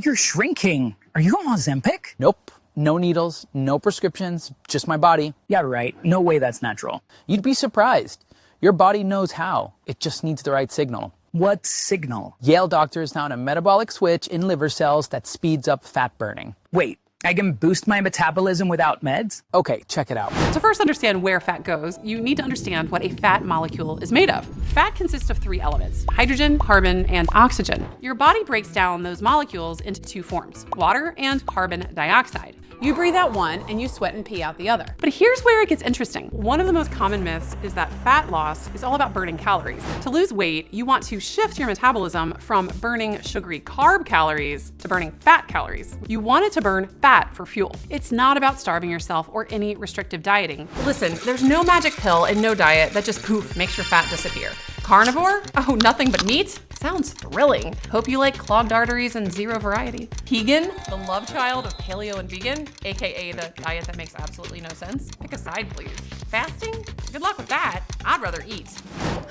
You're shrinking. Are you on Ozempic? Nope. No needles, no prescriptions, just my body. Yeah, right. No way that's natural. You'd be surprised. Your body knows how. It just needs the right signal. What signal? Yale doctors found a metabolic switch in liver cells that speeds up fat burning. Wait, I can boost my metabolism without meds? Okay, check it out. To first understand where fat goes, you need to understand what a fat molecule is made of. Fat consists of 3 elements: hydrogen, carbon, and oxygen. Your body breaks down those molecules into 2 forms: water and carbon dioxide. You breathe out one and you sweat and pee out the other. But here's where it gets interesting. One of the most common myths is that fat loss is all about burning calories. To lose weight, you want to shift your metabolism from burning sugary carb calories to burning fat calories. You want it to burn fat for fuel. It's not about starving yourself or any restrictive dieting. Listen, there's no magic pill and no diet that just poof makes your fat disappear. Carnivore? Oh, nothing but meat? Sounds thrilling. Hope you like clogged arteries and zero variety. Vegan, the love child of paleo and vegan, aka the diet that makes absolutely no sense. Pick a side, please. Fasting? Good luck with that. I'd rather eat.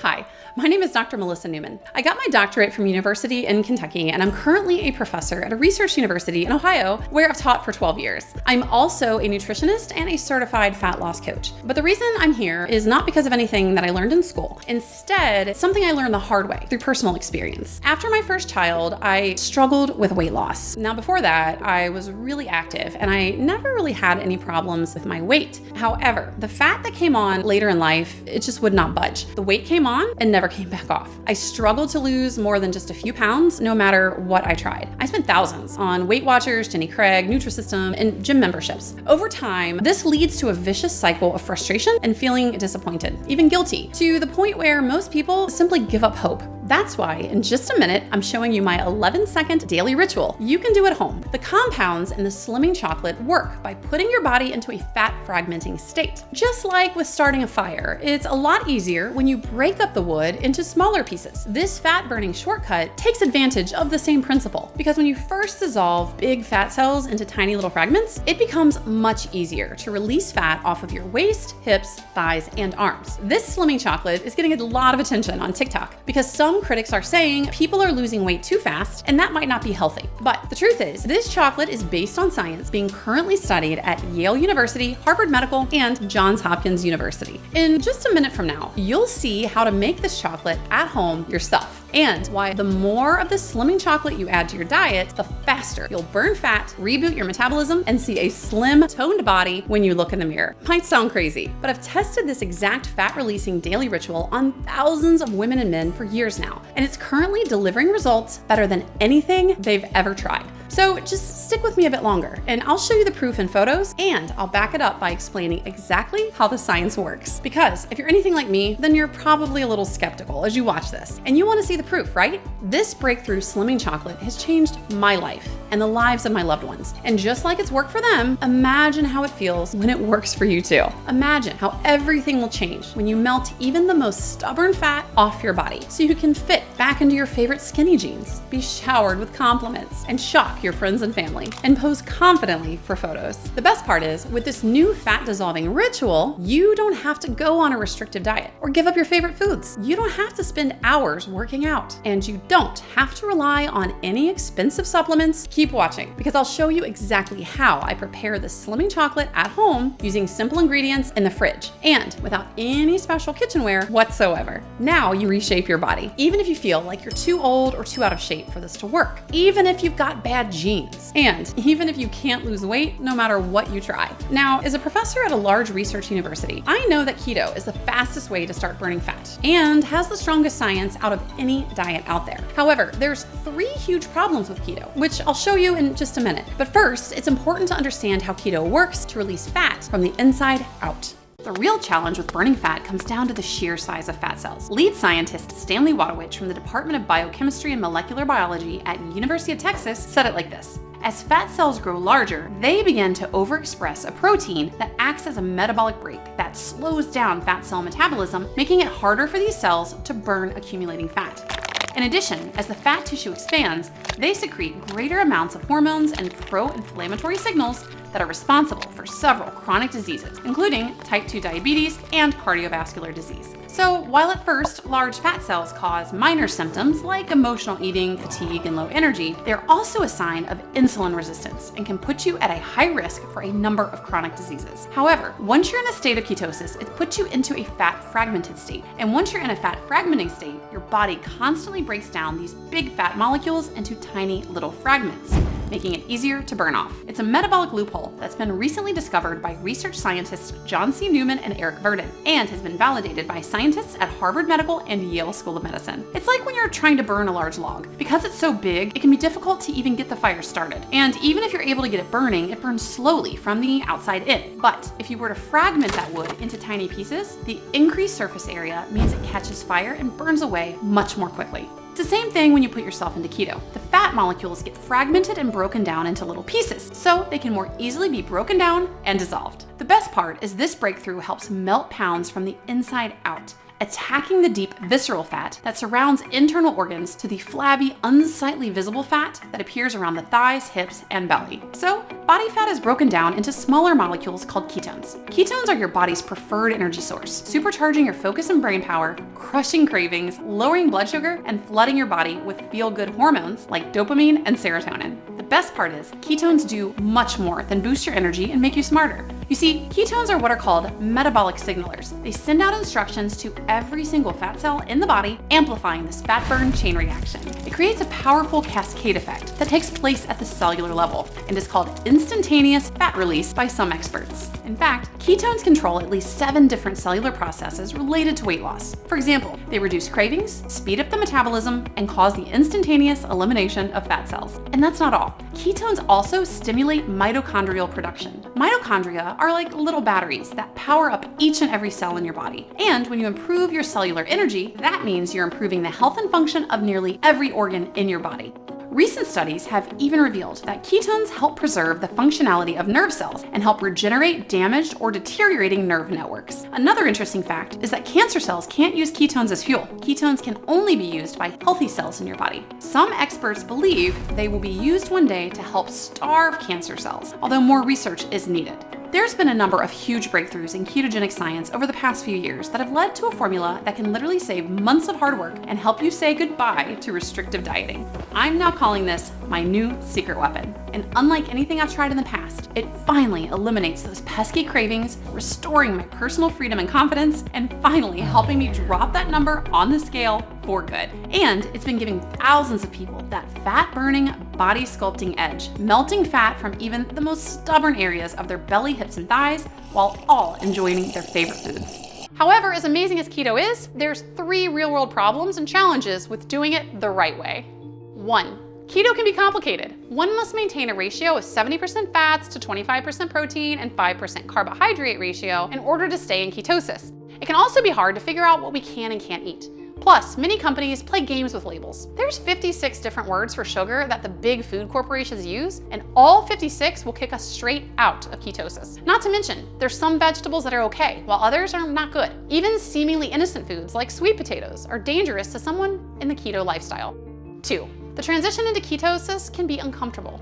Hi, my name is Dr. Melissa Newman. I got my doctorate from University in Kentucky, and I'm currently a professor at a research university in Ohio where I've taught for 12 years. I'm also a nutritionist and a certified fat loss coach. But the reason I'm here is not because of anything that I learned in school. Instead, it's something I learned the hard way through personal experience. After my first child, I struggled with weight loss. Now, before that, I was really active and I never really had any problems with my weight. However, the fat that came on later in life, it just would not budge. The weight came on and never came back off. I struggled to lose more than just a few pounds, no matter what I tried. I spent thousands on Weight Watchers, Jenny Craig, Nutrisystem, and gym memberships. Over time, this leads to a vicious cycle of frustration and feeling disappointed, even guilty, to the point where most people simply give up hope. That's why in just a minute, I'm showing you my 11-second daily ritual you can do at home. The compounds in the slimming chocolate work by putting your body into a fat fragmenting state. Just like with starting a fire, it's a lot easier when you break up the wood into smaller pieces. This fat burning shortcut takes advantage of the same principle, because when you first dissolve big fat cells into tiny little fragments, it becomes much easier to release fat off of your waist, hips, thighs, and arms. This slimming chocolate is getting a lot of attention on TikTok because some critics are saying people are losing weight too fast and that might not be healthy. But the truth is, this chocolate is based on science being currently studied at Yale University, Harvard Medical, and Johns Hopkins University. In just a minute from now, you'll see how to make this chocolate at home yourself, and why the more of the slimming chocolate you add to your diet, the faster you'll burn fat, reboot your metabolism, and see a slim, toned body when you look in the mirror. Might sound crazy, but I've tested this exact fat-releasing daily ritual on thousands of women and men for years now, and it's currently delivering results better than anything they've ever tried. So just stick with me a bit longer, and I'll show you the proof in photos, and I'll back it up by explaining exactly how the science works. Because if you're anything like me, then you're probably a little skeptical as you watch this, and you want to see the proof, right? This breakthrough slimming chocolate has changed my life and the lives of my loved ones. And just like it's worked for them, imagine how it feels when it works for you too. Imagine how everything will change when you melt even the most stubborn fat off your body so you can fit back into your favorite skinny jeans, be showered with compliments, and shock your friends and family, and pose confidently for photos. The best part is, with this new fat dissolving ritual, you don't have to go on a restrictive diet or give up your favorite foods. You don't have to spend hours working out, and you don't have to rely on any expensive supplements. Keep watching, because I'll show you exactly how I prepare the slimming chocolate at home using simple ingredients in the fridge and without any special kitchenware whatsoever. Now you reshape your body, even if you feel like you're too old or too out of shape for this to work, even if you've got bad genes, and even if you can't lose weight no matter what you try. Now, as a professor at a large research university, I know that keto is the fastest way to start burning fat and has the strongest science out of any diet out there. However, there's 3 huge problems with keto, which I'll show you in just a minute. But first, it's important to understand how keto works to release fat from the inside out. The real challenge with burning fat comes down to the sheer size of fat cells. Lead scientist Stanley Wadowich from the Department of Biochemistry and Molecular Biology at University of Texas said it like this: as fat cells grow larger, they begin to overexpress a protein that acts as a metabolic brake that slows down fat cell metabolism, making it harder for these cells to burn accumulating fat. In addition, as the fat tissue expands, they secrete greater amounts of hormones and pro-inflammatory signals that are responsible for several chronic diseases, including type 2 diabetes and cardiovascular disease. So while at first large fat cells cause minor symptoms like emotional eating, fatigue, and low energy, they're also a sign of insulin resistance and can put you at a high risk for a number of chronic diseases. However, once you're in a state of ketosis, it puts you into a fat fragmented state. And once you're in a fat fragmenting state, your body constantly breaks down these big fat molecules into tiny little fragments, making it easier to burn off. It's a metabolic loophole that's been recently discovered by research scientists John C. Newman and Eric Verdin, and has been validated by scientists at Harvard Medical and Yale School of Medicine. It's like when you're trying to burn a large log. Because it's so big, it can be difficult to even get the fire started. And even if you're able to get it burning, it burns slowly from the outside in. But if you were to fragment that wood into tiny pieces, the increased surface area means it catches fire and burns away much more quickly. It's the same thing when you put yourself into keto. The fat molecules get fragmented and broken down into little pieces, so they can more easily be broken down and dissolved. The best part is this breakthrough helps melt pounds from the inside out, attacking the deep visceral fat that surrounds internal organs to the flabby, unsightly visible fat that appears around the thighs, hips, and belly. So, body fat is broken down into smaller molecules called ketones. Ketones are your body's preferred energy source, supercharging your focus and brain power, crushing cravings, lowering blood sugar, and flooding your body with feel-good hormones like dopamine and serotonin. The best part is, ketones do much more than boost your energy and make you smarter. You see, ketones are what are called metabolic signalers. They send out instructions to every single fat cell in the body, amplifying this fat burn chain reaction. It creates a powerful cascade effect that takes place at the cellular level and is called instantaneous fat release by some experts. In fact, ketones control at least 7 different cellular processes related to weight loss. For example, they reduce cravings, speed up the metabolism, and cause the instantaneous elimination of fat cells. And that's not all. Ketones also stimulate mitochondrial production. Mitochondria are like little batteries that power up each and every cell in your body. And when you improve your cellular energy, that means you're improving the health and function of nearly every organ in your body. Recent studies have even revealed that ketones help preserve the functionality of nerve cells and help regenerate damaged or deteriorating nerve networks. Another interesting fact is that cancer cells can't use ketones as fuel. Ketones can only be used by healthy cells in your body. Some experts believe they will be used one day to help starve cancer cells, although more research is needed. There's been a number of huge breakthroughs in ketogenic science over the past few years that have led to a formula that can literally save months of hard work and help you say goodbye to restrictive dieting. I'm now calling this my new secret weapon. And unlike anything I've tried in the past, it finally eliminates those pesky cravings, restoring my personal freedom and confidence, and finally helping me drop that number on the scale for good. And it's been giving thousands of people that fat-burning, body sculpting edge, melting fat from even the most stubborn areas of their belly, hips, and thighs, while all enjoying their favorite foods. However, as amazing as keto is, there's 3 real-world problems and challenges with doing it the right way. 1. Keto can be complicated. One must maintain a ratio of 70% fats to 25% protein and 5% carbohydrate ratio in order to stay in ketosis. It can also be hard to figure out what we can and can't eat. Plus, many companies play games with labels. There's 56 different words for sugar that the big food corporations use, and all 56 will kick us straight out of ketosis. Not to mention, there's some vegetables that are okay, while others are not good. Even seemingly innocent foods like sweet potatoes are dangerous to someone in the keto lifestyle. 2. The transition into ketosis can be uncomfortable.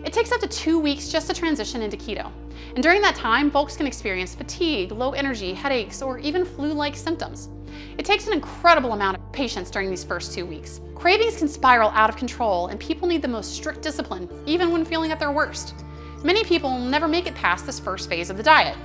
It takes up to 2 weeks just to transition into keto. And during that time, folks can experience fatigue, low energy, headaches, or even flu-like symptoms. It takes an incredible amount of patience during these first 2 weeks. Cravings can spiral out of control, and people need the most strict discipline, even when feeling at their worst. Many people never make it past this first phase of the diet.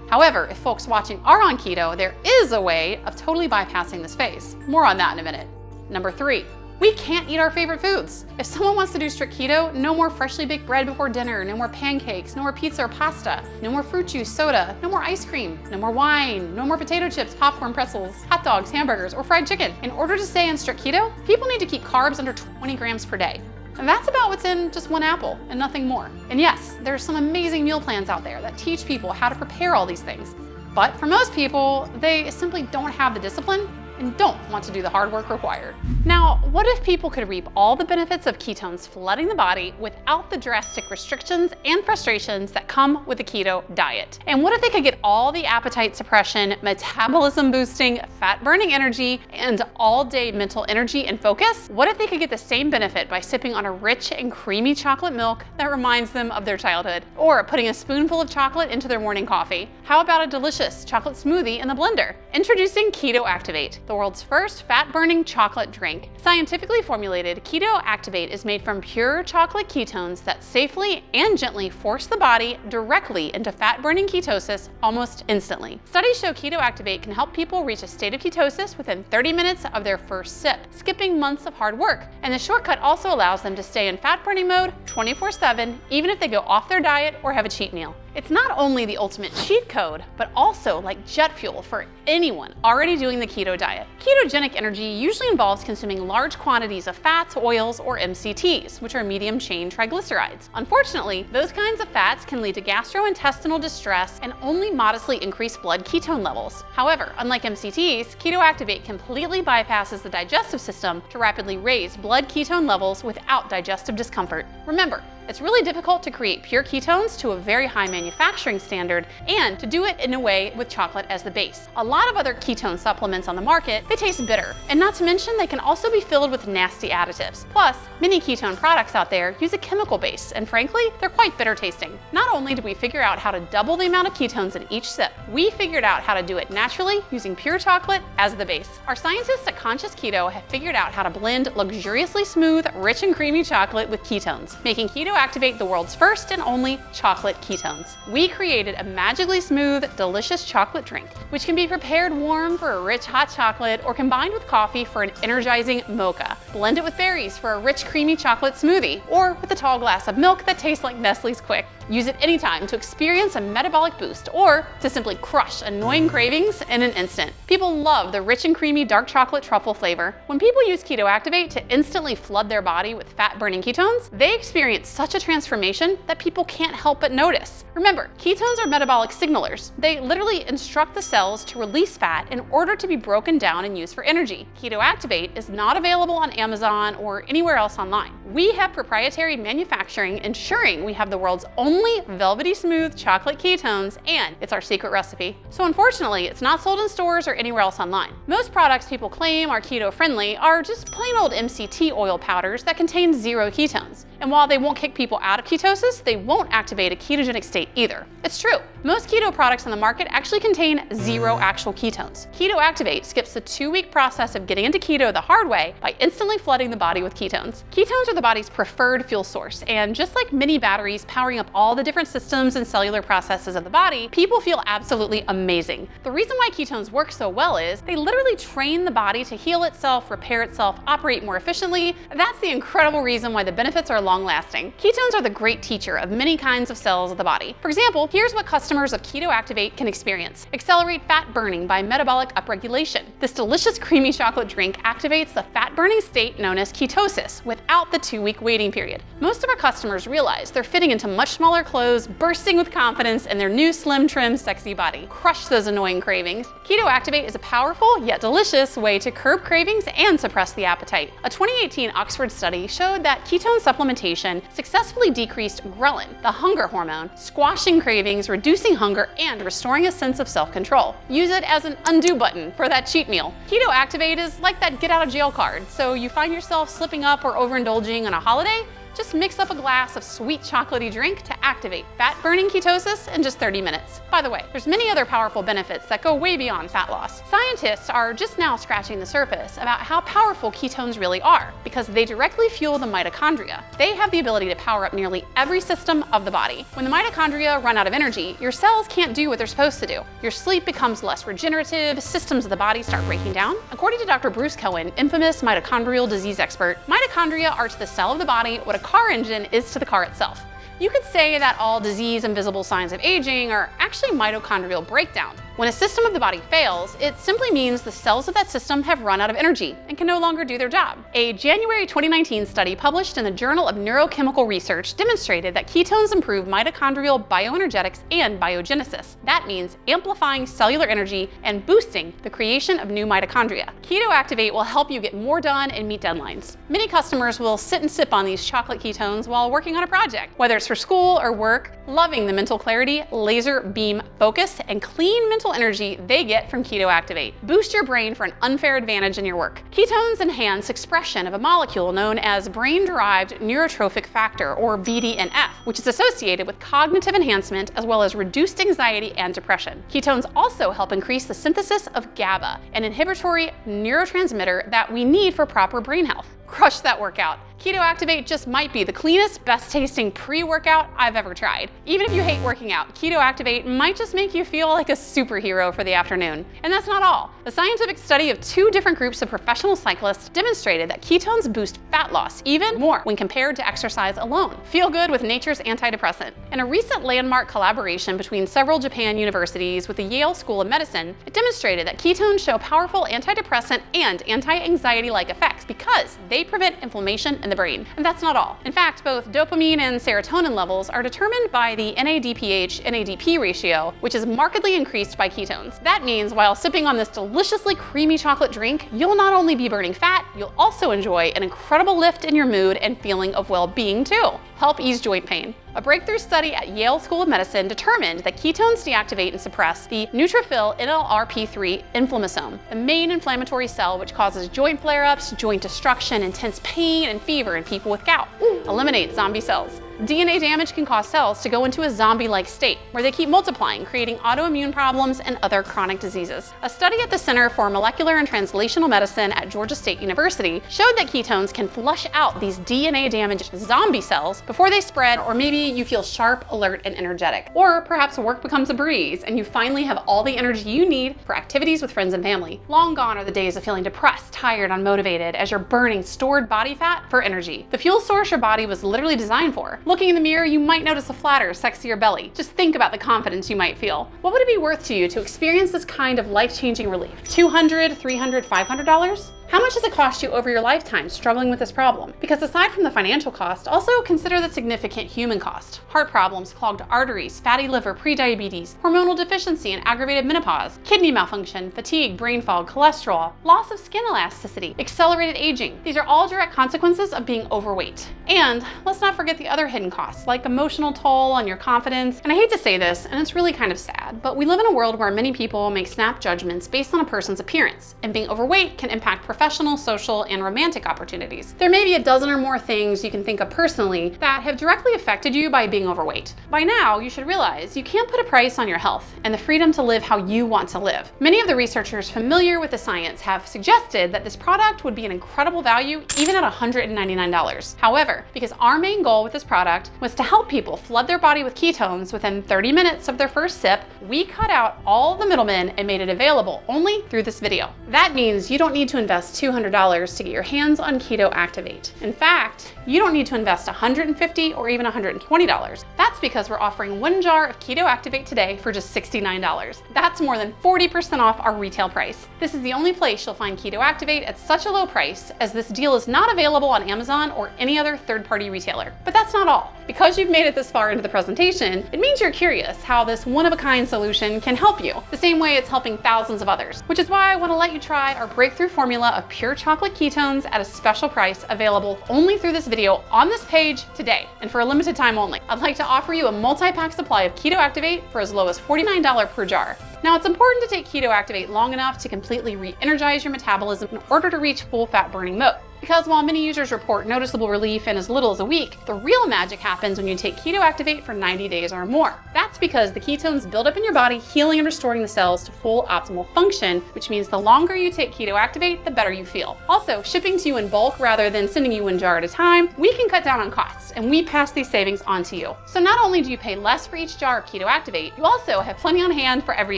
However, if folks watching are on keto, there is a way of totally bypassing this phase. More on that in a minute. Number 3. We can't eat our favorite foods. If someone wants to do strict keto, no more freshly baked bread before dinner, no more pancakes, no more pizza or pasta, no more fruit juice, soda, no more ice cream, no more wine, no more potato chips, popcorn, pretzels, hot dogs, hamburgers, or fried chicken. In order to stay on strict keto, people need to keep carbs under 20 grams per day. And that's about what's in just one apple and nothing more. And yes, there's some amazing meal plans out there that teach people how to prepare all these things. But for most people, they simply don't have the discipline and don't want to do the hard work required. Now, what if people could reap all the benefits of ketones flooding the body without the drastic restrictions and frustrations that come with the keto diet? And what if they could get all the appetite suppression, metabolism boosting, fat burning energy, and all day mental energy and focus? What if they could get the same benefit by sipping on a rich and creamy chocolate milk that reminds them of their childhood, or putting a spoonful of chocolate into their morning coffee? How about a delicious chocolate smoothie in the blender? Introducing Keto Activate, the world's first fat-burning chocolate drink. Scientifically formulated, Keto Activate is made from pure chocolate ketones that safely and gently force the body directly into fat-burning ketosis almost instantly. Studies show Keto Activate can help people reach a state of ketosis within 30 minutes of their first sip, skipping months of hard work. And the shortcut also allows them to stay in fat-burning mode 24/7, even if they go off their diet or have a cheat meal. It's not only the ultimate cheat code, but also like jet fuel for anyone already doing the keto diet. Ketogenic energy usually involves consuming large quantities of fats, oils, or MCTs, which are medium chain triglycerides. Unfortunately, those kinds of fats can lead to gastrointestinal distress and only modestly increase blood ketone levels. However, unlike MCTs, Keto Activate completely bypasses the digestive system to rapidly raise blood ketone levels without digestive discomfort. Remember, it's really difficult to create pure ketones to a very high manufacturing standard and to do it in a way with chocolate as the base. A lot of other ketone supplements on the market, they taste bitter. And not to mention, they can also be filled with nasty additives. Plus, many ketone products out there use a chemical base, and frankly, they're quite bitter tasting. Not only did we figure out how to double the amount of ketones in each sip, we figured out how to do it naturally using pure chocolate as the base. Our scientists at Conscious Keto have figured out how to blend luxuriously smooth, rich and creamy chocolate with ketones, making Keto Activate the world's first and only chocolate ketones. We created a magically smooth, delicious chocolate drink, which can be prepared warm for a rich hot chocolate or combined with coffee for an energizing mocha. Blend it with berries for a rich, creamy chocolate smoothie, or with a tall glass of milk that tastes like Nestle's Quick. Use it anytime to experience a metabolic boost or to simply crush annoying cravings in an instant. People love the rich and creamy dark chocolate truffle flavor. When people use Keto Activate to instantly flood their body with fat-burning ketones, they experience such a transformation that people can't help but notice. Remember, ketones are metabolic signalers. They literally instruct the cells to release fat in order to be broken down and used for energy. Keto Activate is not available on Amazon or anywhere else online. We have proprietary manufacturing ensuring we have the world's only velvety smooth chocolate ketones, and it's our secret recipe. So unfortunately, it's not sold in stores or anywhere else online. Most products people claim are keto friendly are just plain old MCT oil powders that contain 0 ketones. And while they won't kick people out of ketosis, they won't activate a ketogenic state either. It's true, most keto products on the market actually contain 0 actual ketones. Keto Activate skips the 2-week process of getting into keto the hard way by instantly flooding the body with ketones. Ketones are the body's preferred fuel source, and just like mini batteries powering up all the different systems and cellular processes of the body, people feel absolutely amazing. The reason why ketones work so well is they literally train the body to heal itself, repair itself, operate more efficiently. That's the incredible reason why the benefits are long-lasting. Ketones are the great teacher of many kinds of cells of the body. For example, here's what customers of Keto Activate can experience. Accelerate fat burning by metabolic upregulation. This delicious creamy chocolate drink activates the fat-burning state known as ketosis without the 2-week waiting period. Most of our customers realize they're fitting into much smaller clothes, bursting with confidence in their new slim, trim, sexy body. Crush those annoying cravings. Keto Activate is a powerful yet delicious way to curb cravings and suppress the appetite. A 2018 Oxford study showed that ketone supplementation successfully decreased ghrelin, the hunger hormone, squashing cravings, reducing hunger, and restoring a sense of self-control. Use it as an undo button for that cheat meal. Keto Activate is like that get out of jail card, so you find yourself slipping up or overindulging on a holiday? Just mix up a glass of sweet chocolatey drink to activate fat-burning ketosis in just 30 minutes. By the way, there's many other powerful benefits that go way beyond fat loss. Scientists are just now scratching the surface about how powerful ketones really are because they directly fuel the mitochondria. They have the ability to power up nearly every system of the body. When the mitochondria run out of energy, your cells can't do what they're supposed to do. Your sleep becomes less regenerative, systems of the body start breaking down. According to Dr. Bruce Cohen, infamous mitochondrial disease expert, mitochondria are to the cell of the body what a car engine is to the car itself. You could say that all disease and visible signs of aging are actually mitochondrial breakdown. When a system of the body fails, it simply means the cells of that system have run out of energy and can no longer do their job. A January 2019 study published in the Journal of Neurochemical Research demonstrated that ketones improve mitochondrial bioenergetics and biogenesis. That means amplifying cellular energy and boosting the creation of new mitochondria. Keto Activate will help you get more done and meet deadlines. Many customers will sit and sip on these chocolate ketones while working on a project, whether it's for school or work, loving the mental clarity, laser beam focus, and clean mental energy they get from Keto Activate. Boost your brain for an unfair advantage in your work. Ketones enhance expression of a molecule known as brain-derived neurotrophic factor, or BDNF, which is associated with cognitive enhancement as well as reduced anxiety and depression. Ketones also help increase the synthesis of GABA, an inhibitory neurotransmitter that we need for proper brain health. Crush that workout. Keto Activate just might be the cleanest, best tasting pre-workout I've ever tried. Even if you hate working out, Keto Activate might just make you feel like a superhero for the afternoon. And that's not all. A scientific study of 2 different groups of professional cyclists demonstrated that ketones boost fat loss even more when compared to exercise alone. Feel good with nature's antidepressant. In a recent landmark collaboration between several Japan universities with the Yale School of Medicine, it demonstrated that ketones show powerful antidepressant and anti-anxiety-like effects because they prevent inflammation in the brain. And that's not all. In fact, both dopamine and serotonin levels are determined by the NADPH-NADP ratio, which is markedly increased by ketones. That means while sipping on this deliciously creamy chocolate drink, you'll not only be burning fat, you'll also enjoy an incredible lift in your mood and feeling of well-being too. Help ease joint pain. A breakthrough study at Yale School of Medicine determined that ketones deactivate and suppress the neutrophil NLRP3 inflammasome, the main inflammatory cell which causes joint flare-ups, joint destruction, intense pain, and fever in people with gout. Eliminate zombie cells. DNA damage can cause cells to go into a zombie-like state, where they keep multiplying, creating autoimmune problems and other chronic diseases. A study at the Center for Molecular and Translational Medicine at Georgia State University showed that ketones can flush out these DNA-damaged zombie cells before they spread, or maybe you feel sharp, alert, and energetic. Or perhaps work becomes a breeze, and you finally have all the energy you need for activities with friends and family. Long gone are the days of feeling depressed, tired, unmotivated, as you're burning stored body fat for energy. The fuel source your body was literally designed for. Looking in the mirror, you might notice a flatter, sexier belly. Just think about the confidence you might feel. What would it be worth to you to experience this kind of life-changing relief? $200, $300, $500? How much does it cost you over your lifetime struggling with this problem? Because aside from the financial cost, also consider the significant human cost. Heart problems, clogged arteries, fatty liver, prediabetes, hormonal deficiency and aggravated menopause, kidney malfunction, fatigue, brain fog, cholesterol, loss of skin elasticity, accelerated aging. These are all direct consequences of being overweight. And let's not forget the other hidden costs, like emotional toll on your confidence. And I hate to say this, and it's really kind of sad, but we live in a world where many people make snap judgments based on a person's appearance, and being overweight can impact professional, social, and romantic opportunities. There may be a dozen or more things you can think of personally that have directly affected you by being overweight. By now, you should realize you can't put a price on your health and the freedom to live how you want to live. Many of the researchers familiar with the science have suggested that this product would be an incredible value even at $199. However, because our main goal with this product was to help people flood their body with ketones within 30 minutes of their first sip, we cut out all the middlemen and made it available only through this video. That means you don't need to invest $200 to get your hands on Keto Activate. In fact, you don't need to invest $150 or even $120. That's because we're offering 1 jar of Keto Activate today for just $69. That's more than 40% off our retail price. This is the only place you'll find Keto Activate at such a low price, as this deal is not available on Amazon or any other third-party retailer. But that's not all. Because you've made it this far into the presentation, it means you're curious how this one-of-a-kind solution can help you, the same way it's helping thousands of others. Which is why I want to let you try our breakthrough formula of pure chocolate ketones at a special price, available only through this video on this page today, and for a limited time only. I'd like to offer you a multi-pack supply of Keto Activate for as low as $49 per jar. Now, it's important to take Keto Activate long enough to completely re-energize your metabolism in order to reach full fat burning mode. Because while many users report noticeable relief in as little as a week, the real magic happens when you take Keto Activate for 90 days or more. That's because the ketones build up in your body, healing and restoring the cells to full optimal function, which means the longer you take Keto Activate, the better you feel. Also, shipping to you in bulk rather than sending you 1 jar at a time, we can cut down on costs, and we pass these savings on to you. So not only do you pay less for each jar of Keto Activate, you also have plenty on hand for every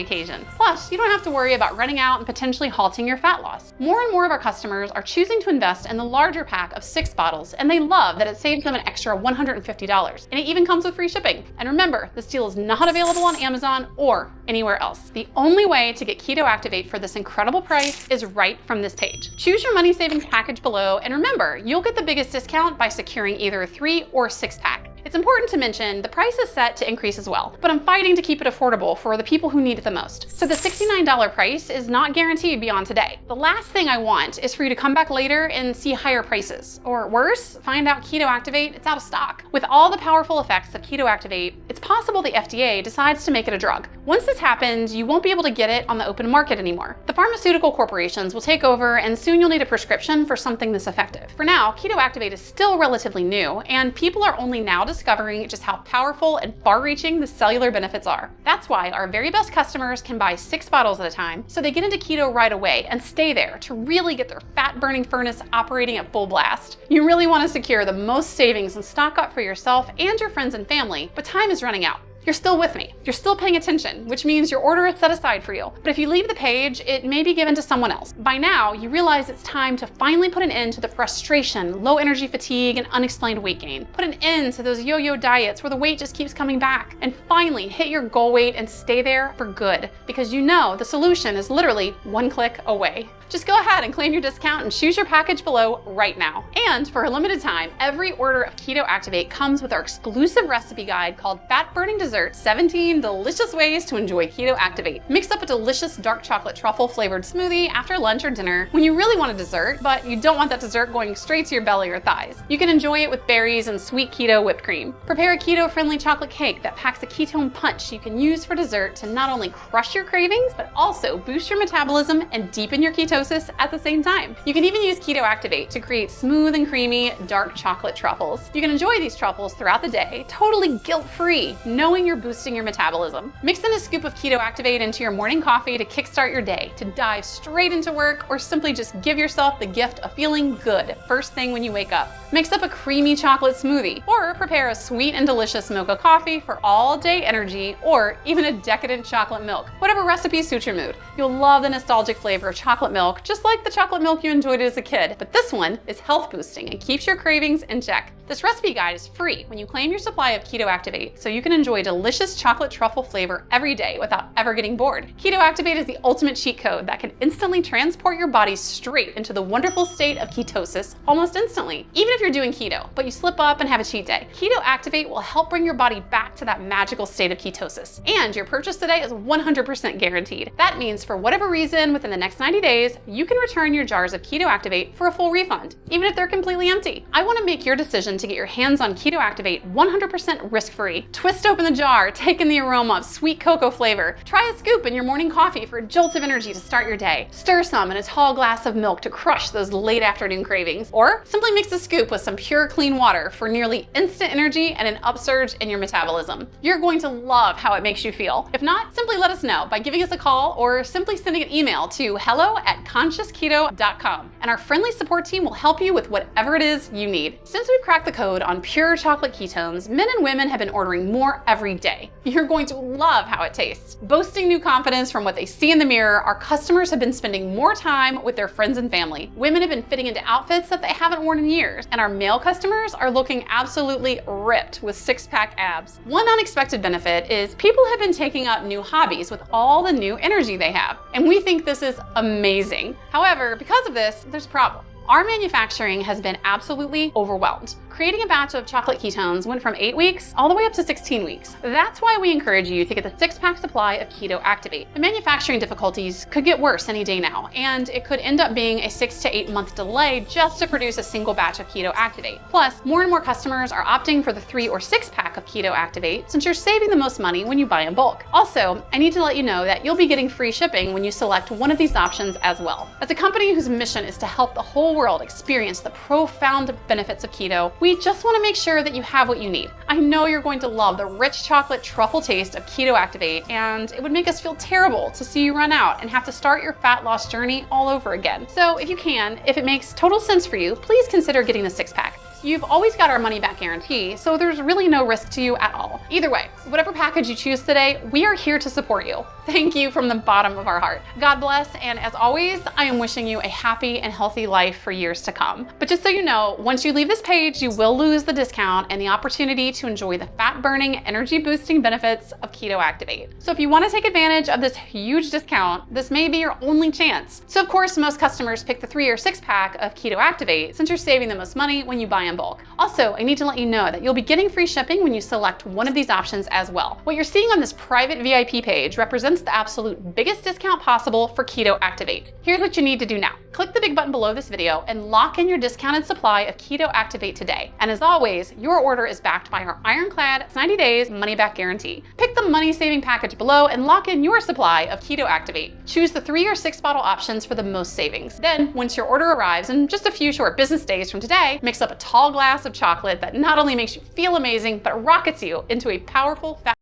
occasion. Plus, you don't have to worry about running out and potentially halting your fat loss. More and more of our customers are choosing to invest in the larger pack of 6 bottles, and they love that it saves them an extra $150. And it even comes with free shipping. And remember, this deal is not available on Amazon or anywhere else. The only way to get Keto Activate for this incredible price is right from this page. Choose your money savings package below, and remember, you'll get the biggest discount by securing either a 3 or 6 pack. It's important to mention the price is set to increase as well, but I'm fighting to keep it affordable for the people who need it the most. So the $69 price is not guaranteed beyond today. The last thing I want is for you to come back later and see higher prices, or worse, find out Keto Activate, it's out of stock. With all the powerful effects of Keto Activate, it's possible the FDA decides to make it a drug. Once this happens, you won't be able to get it on the open market anymore. The pharmaceutical corporations will take over, and soon you'll need a prescription for something this effective. For now, Keto Activate is still relatively new, and people are only now discovering just how powerful and far-reaching the cellular benefits are. That's why our very best customers can buy 6 bottles at a time, so they get into keto right away and stay there to really get their fat-burning furnace operating at full blast. You really want to secure the most savings and stock up for yourself and your friends and family, but time is running out. You're still with me. You're still paying attention, which means your order is set aside for you. But if you leave the page, it may be given to someone else. By now, you realize it's time to finally put an end to the frustration, low energy fatigue, and unexplained weight gain. Put an end to those yo-yo diets where the weight just keeps coming back. And finally hit your goal weight and stay there for good, because you know the solution is literally one click away. Just go ahead and claim your discount and choose your package below right now. And for a limited time, every order of Keto Activate comes with our exclusive recipe guide called Fat Burning Dessert, 17 delicious ways to enjoy Keto Activate. Mix up a delicious dark chocolate truffle flavored smoothie after lunch or dinner when you really want a dessert, but you don't want that dessert going straight to your belly or thighs. You can enjoy it with berries and sweet keto whipped cream. Prepare a keto-friendly chocolate cake that packs a ketone punch you can use for dessert to not only crush your cravings, but also boost your metabolism and deepen your ketosis at the same time. You can even use Keto Activate to create smooth and creamy dark chocolate truffles. You can enjoy these truffles throughout the day, totally guilt-free, knowing you're boosting your metabolism. Mix in a scoop of Keto Activate into your morning coffee to kickstart your day, to dive straight into work, or simply just give yourself the gift of feeling good first thing when you wake up. Mix up a creamy chocolate smoothie, or prepare a sweet and delicious mocha coffee for all day energy, or even a decadent chocolate milk. Whatever recipe suits your mood. You'll love the nostalgic flavor of chocolate milk, just like the chocolate milk you enjoyed as a kid, but this one is health boosting and keeps your cravings in check. This recipe guide is free when you claim your supply of Keto Activate, so you can enjoy delicious chocolate truffle flavor every day without ever getting bored. Keto Activate is the ultimate cheat code that can instantly transport your body straight into the wonderful state of ketosis almost instantly. Even if you're doing keto, but you slip up and have a cheat day, Keto Activate will help bring your body back to that magical state of ketosis. And your purchase today is 100% guaranteed. That means for whatever reason, within the next 90 days, you can return your jars of Keto Activate for a full refund, even if they're completely empty. I want to make your decision to get your hands on Keto Activate 100% risk-free. Twist open the jar, take in the aroma of sweet cocoa flavor. Try a scoop in your morning coffee for a jolt of energy to start your day. Stir some in a tall glass of milk to crush those late afternoon cravings. Or simply mix a scoop with some pure clean water for nearly instant energy and an upsurge in your metabolism. You're going to love how it makes you feel. If not, simply let us know by giving us a call or simply sending an email to hello@consciousketo.com, and our friendly support team will help you with whatever it is you need. Since we've cracked the code on pure chocolate ketones, men and women have been ordering more every day. You're going to love how it tastes. Boasting new confidence from what they see in the mirror, our customers have been spending more time with their friends and family. Women have been fitting into outfits that they haven't worn in years, and our male customers are looking absolutely ripped with six-pack abs. One unexpected benefit is people have been taking up new hobbies with all the new energy they have, and we think this is amazing. However, because of this, there's a problem. Our manufacturing has been absolutely overwhelmed. Creating a batch of chocolate ketones went from 8 weeks all the way up to 16 weeks. That's why we encourage you to get the 6-pack supply of Keto Activate. The manufacturing difficulties could get worse any day now, and it could end up being a 6 to 8 month delay just to produce a single batch of Keto Activate. Plus, more and more customers are opting for the 3 or 6-pack of Keto Activate since you're saving the most money when you buy in bulk. Also, I need to let you know that you'll be getting free shipping when you select one of these options as well. As a company whose mission is to help the whole world experience the profound benefits of keto, we just want to make sure that you have what you need. I know you're going to love the rich chocolate truffle taste of Keto Activate, and it would make us feel terrible to see you run out and have to start your fat loss journey all over again. So if you can, if it makes total sense for you, please consider getting the 6-pack. You've always got our money back guarantee, so there's really no risk to you at all. Either way, whatever package you choose today, we are here to support you. Thank you from the bottom of our heart. God bless, and as always, I am wishing you a happy and healthy life for years to come. But just so you know, once you leave this page, you will lose the discount and the opportunity to enjoy the fat-burning, energy-boosting benefits of Keto Activate. So if you want to take advantage of this huge discount, this may be your only chance. So of course, most customers pick the 3 or 6 pack of Keto Activate since you're saving the most money when you buy in bulk. Also, I need to let you know that you'll be getting free shipping when you select one of these options as well. What you're seeing on this private VIP page represents the absolute biggest discount possible for Keto Activate. Here's what you need to do now. Click the big button below this video and lock in your discounted supply of Keto Activate today. And as always, your order is backed by our ironclad 90 days money back guarantee. Pick the money saving package below and lock in your supply of Keto Activate. Choose the 3 or 6 bottle options for the most savings. Then, once your order arrives in just a few short business days from today, mix up a tall glass of chocolate that not only makes you feel amazing, but rockets you into a powerful fat.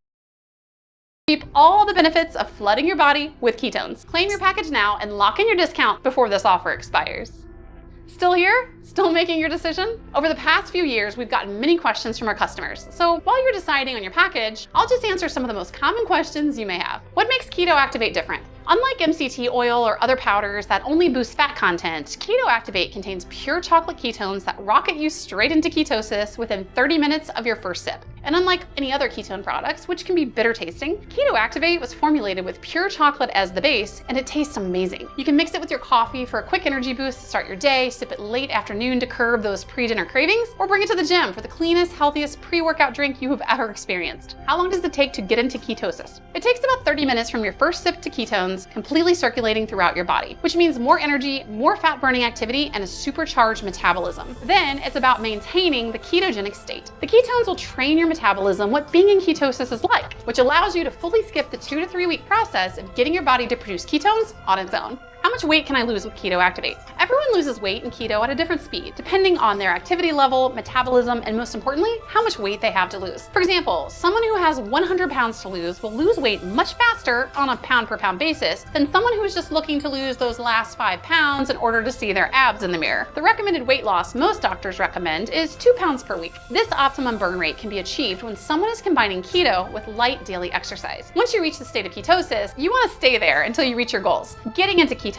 Reap all the benefits of flooding your body with ketones. Claim your package now and lock in your discount before this offer expires. Still here? Still making your decision? Over the past few years, we've gotten many questions from our customers. So while you're deciding on your package, I'll just answer some of the most common questions you may have. What makes Keto Activate different? Unlike MCT oil or other powders that only boost fat content, Keto Activate contains pure chocolate ketones that rocket you straight into ketosis within 30 minutes of your first sip. And unlike any other ketone products, which can be bitter tasting, Keto Activate was formulated with pure chocolate as the base, and it tastes amazing. You can mix it with your coffee for a quick energy boost to start your day, sip it late afternoon to curb those pre-dinner cravings, or bring it to the gym for the cleanest, healthiest pre-workout drink you have ever experienced. How long does it take to get into ketosis? It takes about 30 minutes from your first sip to ketones, completely circulating throughout your body, which means more energy, more fat-burning activity, and a supercharged metabolism. Then it's about maintaining the ketogenic state. The ketones will train your metabolism what being in ketosis is like, which allows you to fully skip the 2 to 3 week process of getting your body to produce ketones on its own. How much weight can I lose with Keto Activate? Everyone loses weight in keto at a different speed, depending on their activity level, metabolism, and most importantly, how much weight they have to lose. For example, someone who has 100 pounds to lose will lose weight much faster on a pound per pound basis than someone who is just looking to lose those last 5 pounds in order to see their abs in the mirror. The recommended weight loss most doctors recommend is 2 pounds per week. This optimum burn rate can be achieved when someone is combining keto with light daily exercise. Once you reach the state of ketosis, you want to stay there until you reach your goals. Getting into ketosis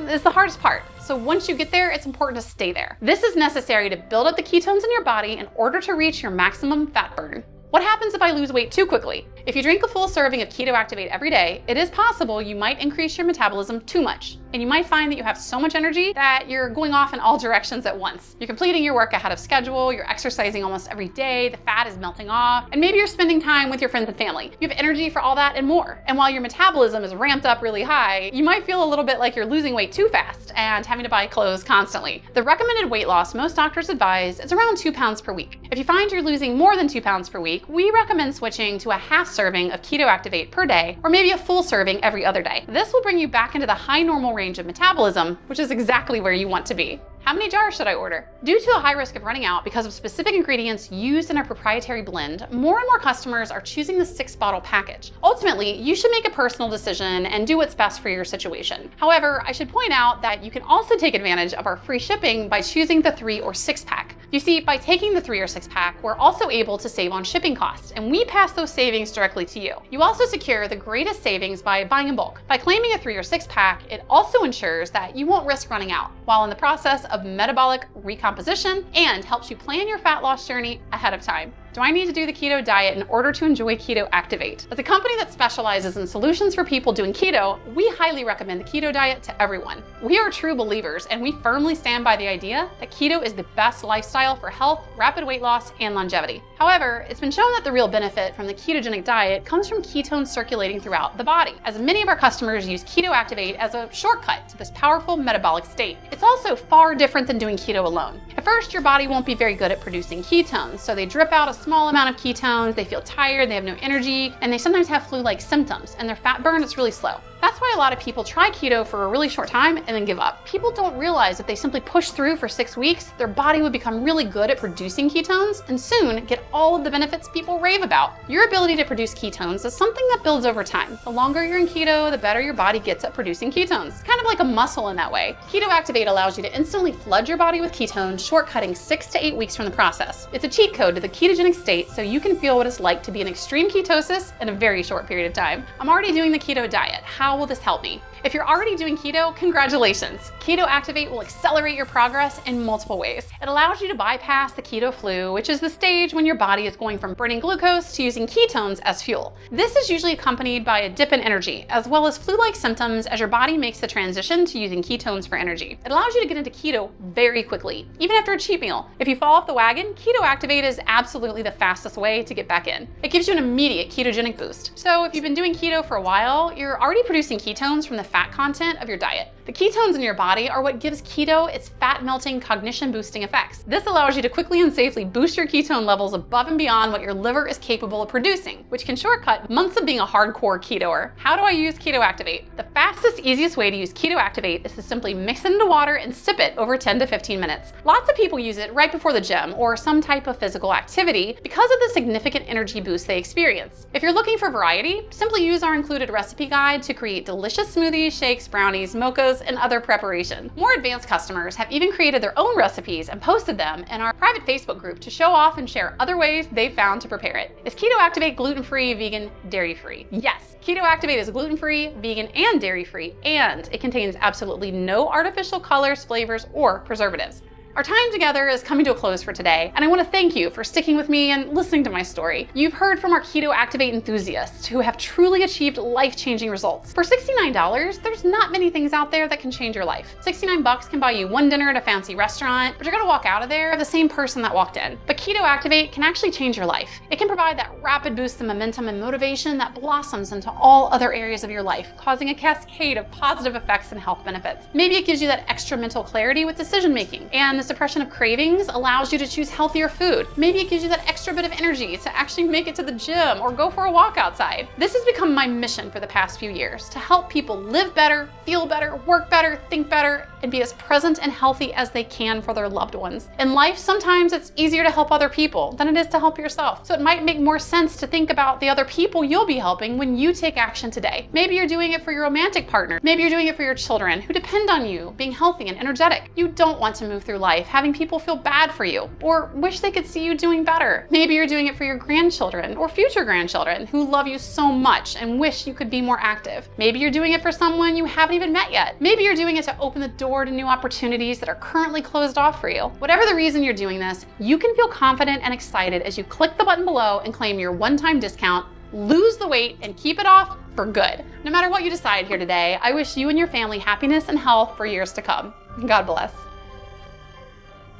is the hardest part. So once you get there, it's important to stay there. This is necessary to build up the ketones in your body in order to reach your maximum fat burn. What happens if I lose weight too quickly? If you drink a full serving of Keto Activate every day, it is possible you might increase your metabolism too much. And you might find that you have so much energy that you're going off in all directions at once. You're completing your work ahead of schedule, you're exercising almost every day, the fat is melting off, and maybe you're spending time with your friends and family. You have energy for all that and more. And while your metabolism is ramped up really high, you might feel a little bit like you're losing weight too fast and having to buy clothes constantly. The recommended weight loss most doctors advise is around 2 pounds per week. If you find you're losing more than 2 pounds per week, we recommend switching to a half serving of Keto Activate per day, or maybe a full serving every other day. This will bring you back into the high normal range of metabolism, which is exactly where you want to be. How many jars should I order? Due to a high risk of running out because of specific ingredients used in our proprietary blend, more and more customers are choosing the 6-bottle package. Ultimately, you should make a personal decision and do what's best for your situation. However, I should point out that you can also take advantage of our free shipping by choosing the 3 or 6 pack. You see, by taking the 3 or 6 pack, we're also able to save on shipping costs, and we pass those savings directly to you. You also secure the greatest savings by buying in bulk. By claiming a 3 or 6 pack, it also ensures that you won't risk running out, while in the process of metabolic recomposition, and helps you plan your fat loss journey ahead of time. Do I need to do the keto diet in order to enjoy Keto Activate? As a company that specializes in solutions for people doing keto, we highly recommend the keto diet to everyone. We are true believers, and we firmly stand by the idea that keto is the best lifestyle for health, rapid weight loss, and longevity. However, it's been shown that the real benefit from the ketogenic diet comes from ketones circulating throughout the body, as many of our customers use Keto Activate as a shortcut to this powerful metabolic state. It's also far different than doing keto alone. At first, your body won't be very good at producing ketones, so they drip out a small amount of ketones, they feel tired, they have no energy, and they sometimes have flu-like symptoms, and their fat burn is really slow. That's why a lot of people try keto for a really short time and then give up. People don't realize if they simply push through for 6 weeks, their body would become really good at producing ketones and soon get all of the benefits people rave about. Your ability to produce ketones is something that builds over time. The longer you're in keto, the better your body gets at producing ketones. It's kind of like a muscle in that way. Keto Activate allows you to instantly flood your body with ketones, shortcutting 6 to 8 weeks from the process. It's a cheat code to the ketogenic state so you can feel what it's like to be in extreme ketosis in a very short period of time. I'm already doing the keto diet. How will this help me? If you're already doing keto, congratulations. Keto Activate will accelerate your progress in multiple ways. It allows you to bypass the keto flu, which is the stage when your body is going from burning glucose to using ketones as fuel. This is usually accompanied by a dip in energy, as well as flu-like symptoms as your body makes the transition to using ketones for energy. It allows you to get into keto very quickly, even after a cheat meal. If you fall off the wagon, Keto Activate is absolutely the fastest way to get back in. It gives you an immediate ketogenic boost. So if you've been doing keto for a while, you're already producing ketones from the fat content of your diet. The ketones in your body are what gives keto its fat-melting, cognition-boosting effects. This allows you to quickly and safely boost your ketone levels above and beyond what your liver is capable of producing, which can shortcut months of being a hardcore ketoer. How do I use Keto Activate? The fastest, easiest way to use Keto Activate is to simply mix it into water and sip it over 10 to 15 minutes. Lots of people use it right before the gym or some type of physical activity because of the significant energy boost they experience. If you're looking for variety, simply use our included recipe guide to create delicious smoothies, shakes, brownies, mochas, and other preparation. More advanced customers have even created their own recipes and posted them in our private Facebook group to show off and share other ways they've found to prepare it. Is Keto Activate gluten-free, vegan, dairy-free? Yes, Keto Activate is gluten-free, vegan, and dairy-free, and it contains absolutely no artificial colors, flavors, or preservatives. Our time together is coming to a close for today, and I want to thank you for sticking with me and listening to my story. You've heard from our Keto Activate enthusiasts who have truly achieved life-changing results. For $69, there's not many things out there that can change your life. $69 can buy you one dinner at a fancy restaurant, but you're gonna walk out of there the same person that walked in. But Keto Activate can actually change your life. It can provide that rapid boost of momentum and motivation that blossoms into all other areas of your life, causing a cascade of positive effects and health benefits. Maybe it gives you that extra mental clarity with decision-making, and the suppression of cravings allows you to choose healthier food. Maybe it gives you that extra bit of energy to actually make it to the gym or go for a walk outside. This has become my mission for the past few years, to help people live better, feel better, work better, think better, and be as present and healthy as they can for their loved ones. In life, sometimes it's easier to help other people than it is to help yourself. So it might make more sense to think about the other people you'll be helping when you take action today. Maybe you're doing it for your romantic partner. Maybe you're doing it for your children who depend on you being healthy and energetic. You don't want to move through life having people feel bad for you or wish they could see you doing better. Maybe you're doing it for your grandchildren or future grandchildren who love you so much and wish you could be more active. Maybe you're doing it for someone you haven't even met yet. Maybe you're doing it to open the door to new opportunities that are currently closed off for you. Whatever the reason you're doing this, you can feel confident and excited as you click the button below and claim your one-time discount, lose the weight, and keep it off for good. No matter what you decide here today, I wish you and your family happiness and health for years to come. God bless.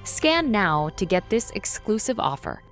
Scan now to get this exclusive offer.